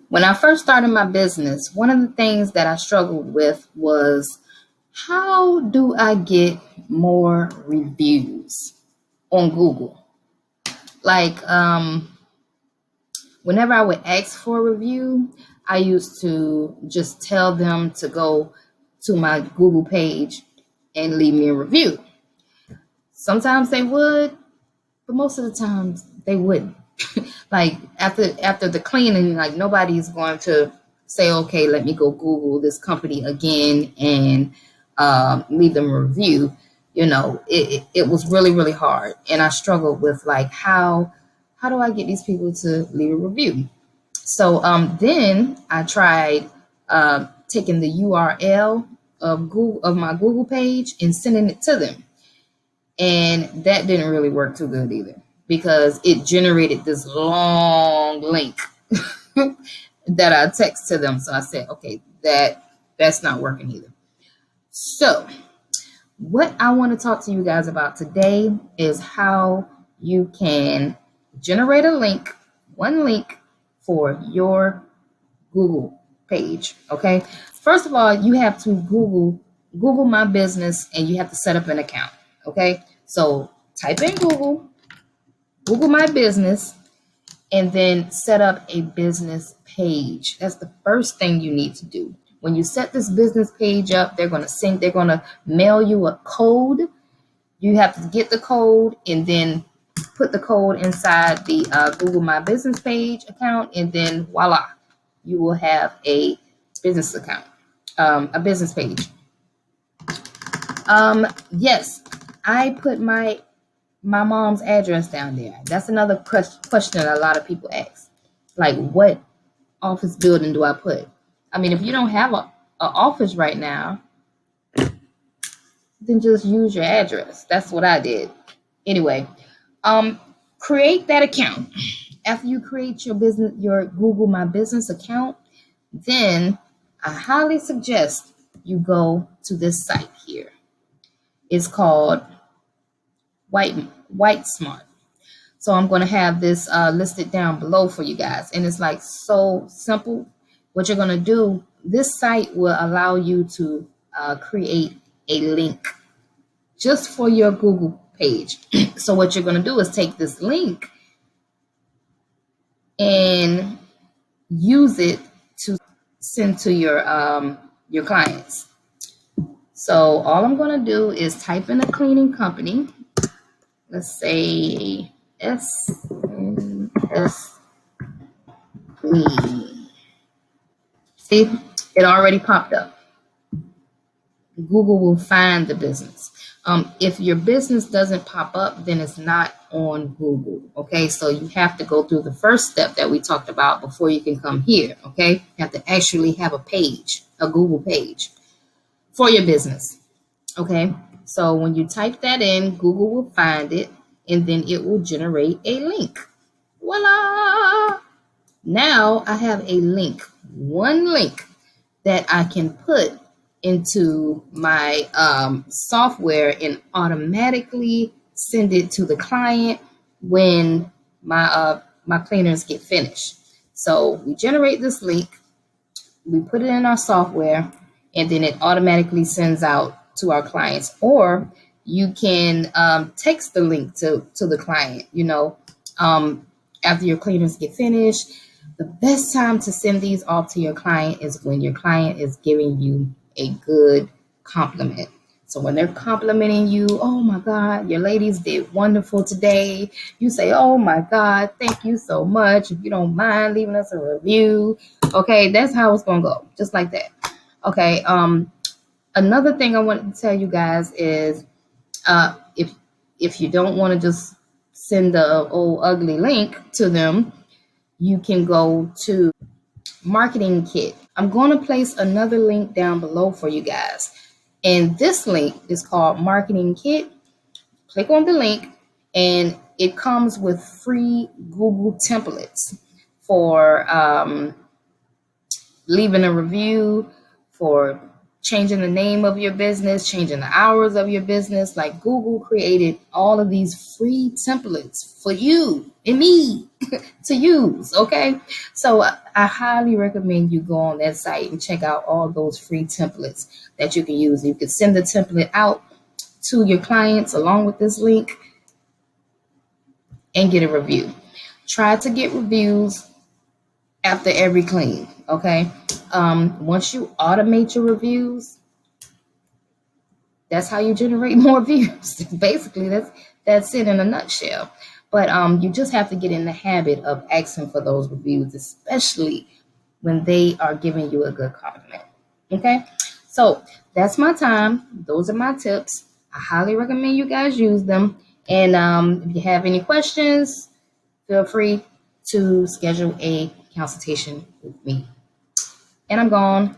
When I first started my business, one of the things that I struggled with was how do I get more reviews on Google? Like, whenever I would ask for a review, I used to just tell them to go to my Google page and leave me a review. Sometimes they would, but most of the times they wouldn't. Like after the cleaning, like nobody's going to say, okay, let me go Google this company again and leave them a review. It was really, really hard, and I struggled with like how do I get these people to leave a review? So then I tried taking the URL of Google of my Google page and sending it to them, and that didn't really work too good either because it generated this long link that I text to them. So I said, okay, that's not working either. So what I want to talk to you guys about today is how you can generate a link, one link for your Google page. Okay. First of all, you have to Google my business and you have to set up an account. Okay. So type in Google my business, and then set up a business page. That's the first thing you need to do. When you set this business page up, they're going to mail you a code. You have to get the code and then put the code inside the Google My Business page account, and then voila, you will have a business account, a business page. Yes, I put my mom's address down there. That's another question a lot of people ask. Like, what office building do I put? I mean, if you don't have a office right now, then just use your address. That's what I did. Anyway, create that account. After you create your Google My Business account, then I highly suggest you go to this site here. It's called White Smart. So I'm going to have this listed down below for you guys. And it's like so simple. What you're going to do, this site will allow you to create a link just for your Google page. So what you're going to do is take this link and use it to send to your clients. So all I'm going to do is type in a cleaning company. Let's say S Clean. See, it already popped up. Google will find the business. If your business doesn't pop up, then it's not on Google. Okay, so you have to go through the first step that we talked about before you can come here. Okay, you have to actually have a page, a Google page for your business. Okay, so when you type that in, Google will find it and then it will generate a link. Voila! Now I have a link, one link that I can put into my software and automatically send it to the client when my cleaners get finished. So we generate this link, we put it in our software, and then it automatically sends out to our clients. Or you can text the link to the client. After your cleaners get finished, the best time to send these off to your client is when your client is giving you a good compliment. So when they're complimenting you, oh my God, your ladies did wonderful today. You say, oh my God, thank you so much. If you don't mind leaving us a review. Okay, that's how it's going to go. Just like that. Okay. Another thing I wanted to tell you guys is if you don't want to just send the old ugly link to them, you can go to Marketing Kit. I'm going to place another link down below for you guys. And this link is called Marketing Kit. Click on the link and it comes with free Google templates for leaving a review, for changing the name of your business, changing the hours of your business. Like Google created all of these free templates for you and me to use. Okay. So I highly recommend you go on that site and check out all those free templates that you can use. You can send the template out to your clients along with this link and get a review. Try to get reviews after every clean. Okay. Once you automate your reviews, that's how you generate more views. Basically, that's it in a nutshell. But you just have to get in the habit of asking for those reviews, especially when they are giving you a good compliment. Okay, so that's my time. Those are my tips. I highly recommend you guys use them. And if you have any questions, feel free to schedule a consultation with me. And I'm gone.